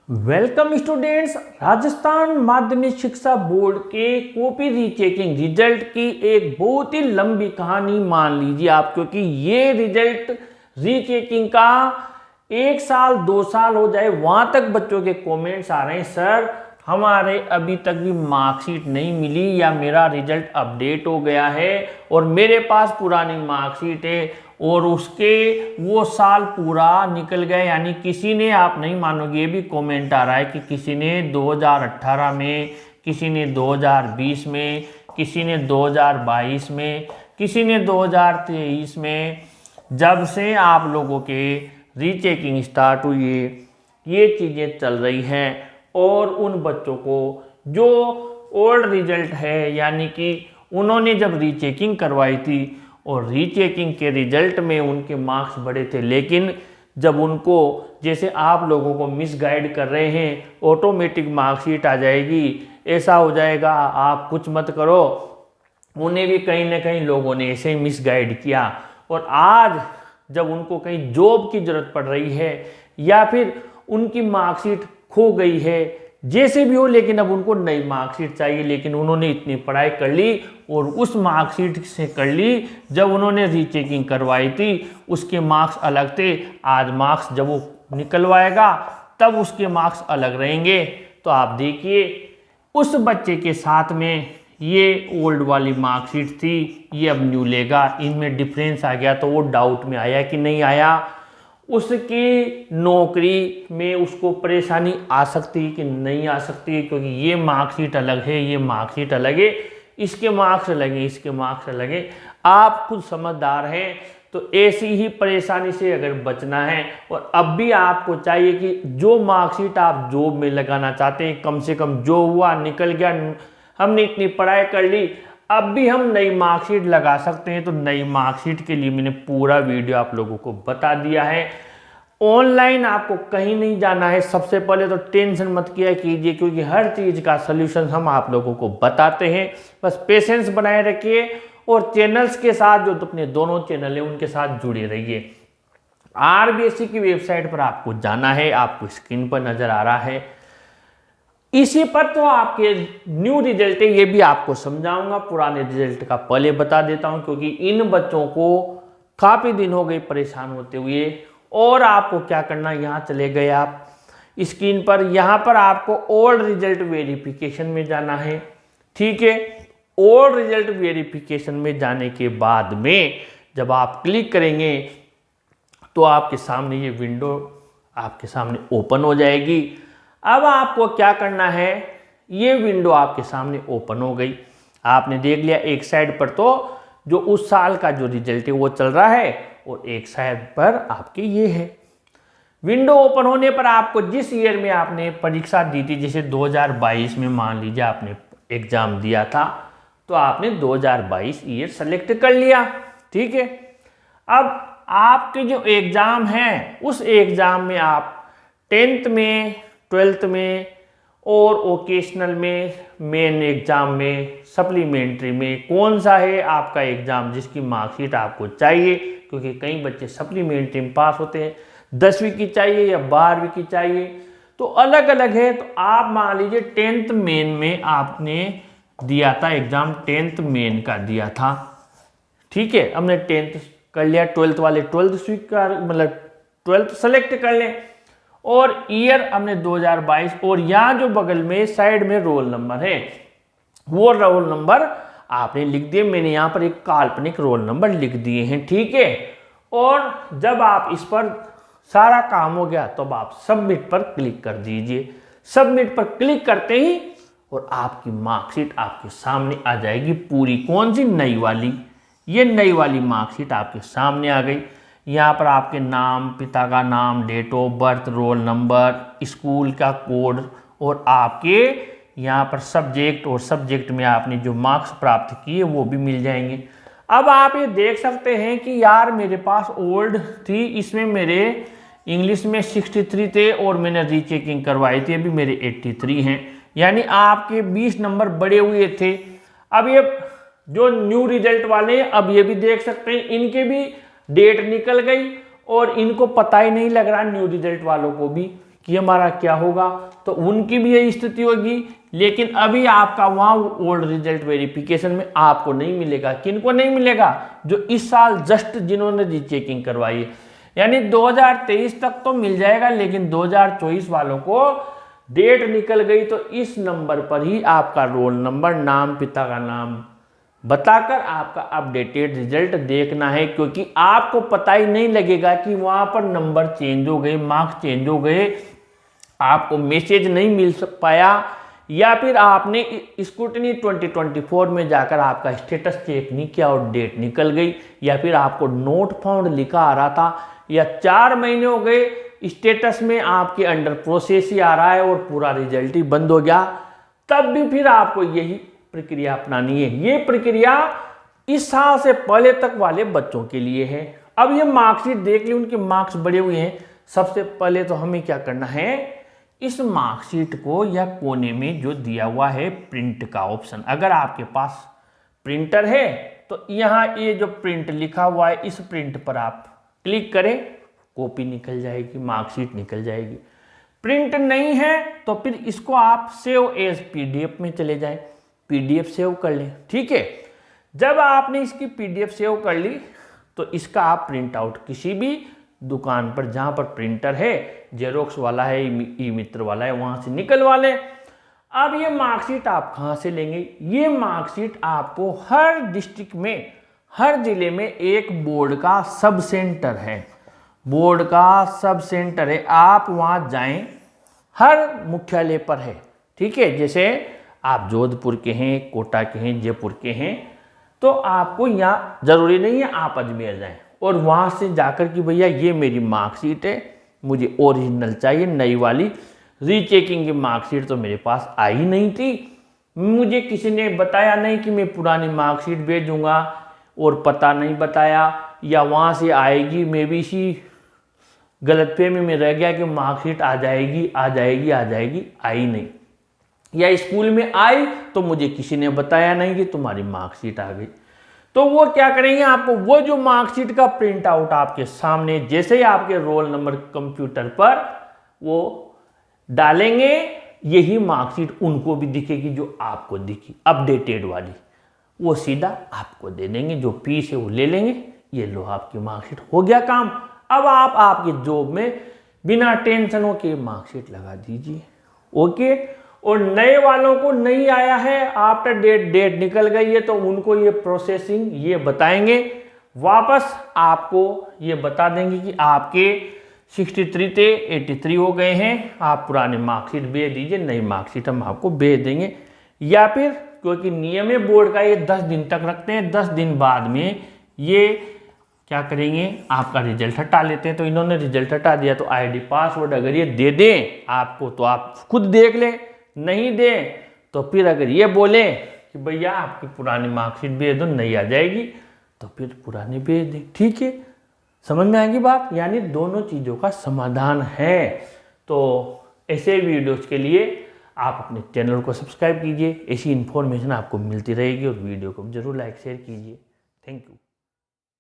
Welcome students. Rajasthan माध्यमिक शिक्षा board के कॉपी रीचेकिंग रिजल्ट की एक बहुत ही लंबी कहानी मान लीजिए आप, क्योंकि ये रिजल्ट रीचेकिंग का 1 साल 2 साल हो जाए वहां तक बच्चों के कमेंट्स आ रहे हैं, सर हमारे अभी तक भी मार्कशीट नहीं मिली या मेरा रिजल्ट अपडेट हो गया है और मेरे पास पुरानी मार्कशीट है और उसके वो साल पूरा निकल गया। यानी किसी ने, आप नहीं मानोगे, ये भी कमेंट आ रहा है कि किसी ने 2018 में, किसी ने 2020 में, किसी ने 2022 में, किसी ने 2023 में। जब से आप लोगों के रीचेकिंग स्टार्ट हुई है ये चीज़ें चल रही हैं और उन बच्चों को जो ओल्ड रिजल्ट है, यानी कि उन्होंने जब रीचेकिंग करवाई थी और रीचेकिंग के रिजल्ट में उनके मार्क्स बढ़े थे, लेकिन जब उनको, जैसे आप लोगों को मिसगाइड कर रहे हैं, ऑटोमेटिक मार्कशीट आ जाएगी, ऐसा हो जाएगा, आप कुछ मत करो, उन्हें भी कहीं ना कहीं लोगों ने ऐसे ही मिसगाइड किया। और आज जब उनको कहीं जॉब की ज़रूरत पड़ रही है या फिर उनकी मार्कशीट खो गई है, जैसे भी हो, लेकिन अब उनको नई मार्कशीट चाहिए, लेकिन उन्होंने इतनी पढ़ाई कर ली और उस मार्कशीट से कर ली जब उन्होंने रीचेकिंग करवाई थी, उसके मार्क्स अलग थे। आज मार्क्स जब वो निकलवाएगा तब उसके मार्क्स अलग रहेंगे। तो आप देखिए उस बच्चे के साथ में ये ओल्ड वाली मार्कशीट थी, ये अब न्यू लेगा, इनमें डिफरेंस आ गया। तो वो डाउट में आया कि नहीं आया, उसकी नौकरी में उसको परेशानी आ सकती है कि नहीं आ सकती है, क्योंकि ये मार्कशीट अलग है, ये मार्कशीट अलग है, इसके मार्क्स अलग है, इसके मार्क्स अलग है। आप खुद समझदार हैं, तो ऐसी ही परेशानी से अगर बचना है और अब भी आपको चाहिए कि जो मार्कशीट आप जॉब में लगाना चाहते हैं, कम से कम जो हुआ निकल गया, हमने इतनी पढ़ाई कर ली, अब भी हम नई मार्कशीट लगा सकते हैं। तो नई मार्कशीट के लिए मैंने पूरा वीडियो आप लोगों को बता दिया है। ऑनलाइन आपको कहीं नहीं जाना है। सबसे पहले तो टेंशन मत किया कीजिए, क्योंकि हर चीज़ का सलूशन हम आप लोगों को बताते हैं। बस पेशेंस बनाए रखिए और चैनल्स के साथ, जो अपने दोनों चैनल हैं उनके साथ जुड़े रहिए। आरबीएससी की वेबसाइट पर आपको जाना है, आपको स्क्रीन पर नजर आ रहा है, इसी पर तो आपके न्यू रिजल्ट है, ये भी आपको समझाऊंगा। पुराने रिजल्ट का पहले बता देता हूं, क्योंकि इन बच्चों को काफ़ी दिन हो गए परेशान होते हुए। और आपको क्या करना, यहाँ चले गए आप स्क्रीन पर, यहाँ पर आपको ओल्ड रिजल्ट वेरिफिकेशन में जाना है। ठीक है, ओल्ड रिजल्ट वेरिफिकेशन में जाने के बाद में जब आप क्लिक करेंगे तो आपके सामने ये विंडो आपके सामने ओपन हो जाएगी। अब आपको क्या करना है, ये विंडो आपके सामने ओपन हो गई, आपने देख लिया। एक साइड पर तो जो उस साल का जो रिजल्ट है वो चल रहा है और एक साइड पर आपके ये है। विंडो ओपन होने पर आपको जिस ईयर में आपने परीक्षा दी थी, जैसे 2022 में मान लीजिए आपने एग्जाम दिया था, तो आपने 2022 ईयर सेलेक्ट कर लिया। ठीक है, अब आपके जो एग्जाम है उस एग्जाम में आप 10th में, 12th में और ओकेशनल में, मेन एग्जाम में, सप्लीमेंट्री में कौन सा है आपका एग्जाम जिसकी मार्कशीट आपको चाहिए, क्योंकि कई बच्चे सप्लीमेंट्री में पास होते हैं, 10वीं की चाहिए या 12वीं की चाहिए, तो अलग अलग है। तो आप मान लीजिए 10th मेन में आपने दिया था एग्जाम, 10th मेन का दिया था। ठीक है, हमने 10th कर लिया, 12th वाले 12th स्वीकार, मतलब 12th सेलेक्ट कर लें और ईयर हमने 2022, और यहाँ जो बगल में साइड में रोल नंबर है वो रोल नंबर आपने लिख दिए। मैंने यहाँ पर एक काल्पनिक रोल नंबर लिख दिए हैं। ठीक है, और जब आप इस पर सारा काम हो गया तो अब आप सबमिट पर क्लिक कर दीजिए। सबमिट पर क्लिक करते ही और आपकी मार्कशीट आपके सामने आ जाएगी पूरी। कौन सी? नई वाली। ये नई वाली मार्कशीट आपके सामने आ गई। यहाँ पर आपके नाम, पिता का नाम, date of birth, roll number, school का कोड और आपके यहाँ पर सब्जेक्ट, और सब्जेक्ट में आपने जो मार्क्स प्राप्त किए वो भी मिल जाएंगे। अब आप ये देख सकते हैं कि यार मेरे पास ओल्ड थी, इसमें मेरे इंग्लिश में 63 थे और मैंने रीचेकिंग करवाई थी, अभी मेरे 83 हैं, यानी आपके 20 नंबर बढ़े हुए थे। अब ये जो न्यू रिजल्ट वाले हैं, अब ये भी देख सकते हैं इनके भी डेट निकल गई और इनको पता ही नहीं लग रहा न्यू रिजल्ट वालों को भी कि हमारा क्या होगा, तो उनकी भी यही स्थिति होगी। लेकिन अभी आपका वहाँ ओल्ड रिजल्ट वेरिफिकेशन में आपको नहीं मिलेगा। किनको नहीं मिलेगा? जो इस साल जस्ट जिन्होंने रीचेकिंग करवाई है, यानी 2023 तक तो मिल जाएगा, लेकिन 2024 वालों को डेट निकल गई तो इस नंबर पर ही आपका रोल नंबर, नाम, पिता का नाम बताकर आपका अपडेटेड रिजल्ट देखना है, क्योंकि आपको पता ही नहीं लगेगा कि वहाँ पर नंबर चेंज हो गए, मार्क्स चेंज हो गए, आपको मैसेज नहीं मिल पाया, या फिर आपने स्क्रूटनी 2024 में जाकर आपका स्टेटस चेक नहीं किया और डेट निकल गई, या फिर आपको नोट फाउंड लिखा आ रहा था, या 4 महीने हो गए स्टेटस में आपके अंडर प्रोसेस ही आ रहा है और पूरा रिजल्ट ही बंद हो गया, तब भी फिर आपको यही प्रक्रिया अपनानी है। ये प्रक्रिया इस साल से पहले तक वाले बच्चों के लिए है। अब ये मार्कशीट देख ली, उनके मार्क्स बढ़े हुए हैं। सबसे पहले तो हमें क्या करना है, इस मार्कशीट को या कोने में जो दिया हुआ है प्रिंट का ऑप्शन, अगर आपके पास प्रिंटर है तो यहाँ ये जो प्रिंट लिखा हुआ है इस प्रिंट पर आप क्लिक करें, कॉपी निकल जाएगी, मार्कशीट निकल जाएगी। प्रिंट नहीं है तो फिर इसको आप सेव एज पीडीएफ में चले जाएं, पीडीएफ सेव कर लें। ठीक है, जब आपने इसकी पीडीएफ सेव कर ली तो इसका आप प्रिंट आउट किसी भी दुकान पर जहाँ पर प्रिंटर है, जेरोक्स वाला है, ई मित्र वाला है, वहाँ से निकलवा लें। अब ये मार्कशीट आप कहाँ से लेंगे? ये मार्कशीट आपको हर डिस्ट्रिक्ट में, हर जिले में एक बोर्ड का सब सेंटर है, बोर्ड का सब सेंटर है, आप वहाँ जाएं, हर मुख्यालय पर है। ठीक है, जैसे आप जोधपुर के हैं, कोटा के हैं, जयपुर के हैं, तो आपको यहाँ जरूरी नहीं है आप अजमेर जाएं और वहाँ से जाकर कि भैया ये मेरी मार्कशीट है, मुझे ओरिजिनल चाहिए, नई वाली। रीचेकिंग की मार्कशीट तो मेरे पास आई नहीं थी, मुझे किसी ने बताया नहीं कि मैं पुरानी मार्कशीट भेजूंगा, और पता नहीं बताया, या वहाँ से आएगी, मैं भी इसी गलतफहमी में रह गया कि मार्कशीट आ जाएगी आ जाएगी आ जाएगी, आई नहीं, या स्कूल में आई तो मुझे किसी ने बताया नहीं कि तुम्हारी मार्कशीट आ गई। तो वो क्या करेंगे, आपको वो जो मार्कशीट का प्रिंट आउट आपके सामने, जैसे ही आपके रोल नंबर कंप्यूटर पर वो डालेंगे, यही मार्कशीट उनको भी दिखेगी जो आपको दिखी अपडेटेड वाली, वो सीधा आपको दे देंगे, जो फीस है वो ले लेंगे, ये लो आपकी मार्कशीट, हो गया काम। अब आप आपके जॉब में बिना टेंशनों के मार्कशीट लगा दीजिए। ओके, और नए वालों को नहीं आया है, आफ्टर डेट निकल गई है, तो उनको ये प्रोसेसिंग ये बताएंगे, वापस आपको ये बता देंगे कि आपके 63 थे 83 हो गए हैं, आप पुराने मार्कशीट भेज दीजिए, नई मार्कशीट हम आपको भेज देंगे। या फिर क्योंकि नियम है बोर्ड का, ये 10 दिन तक रखते हैं, 10 दिन बाद में ये क्या करेंगे, आपका रिजल्ट हटा लेते हैं। तो इन्होंने रिजल्ट हटा दिया तो आईडी पासवर्ड अगर ये दे दें आपको तो आप खुद देख लें, नहीं दें तो फिर अगर ये बोले कि भैया आपकी पुरानी मार्कशीट भेज दो, नई आ जाएगी, तो फिर पुरानी भेज दें। ठीक है, समझ में आएगी बात, यानी दोनों चीज़ों का समाधान है। तो ऐसे वीडियोस के लिए आप अपने चैनल को सब्सक्राइब कीजिए, ऐसी इन्फॉर्मेशन आपको मिलती रहेगी, और वीडियो को जरूर लाइक शेयर कीजिए। Thank you.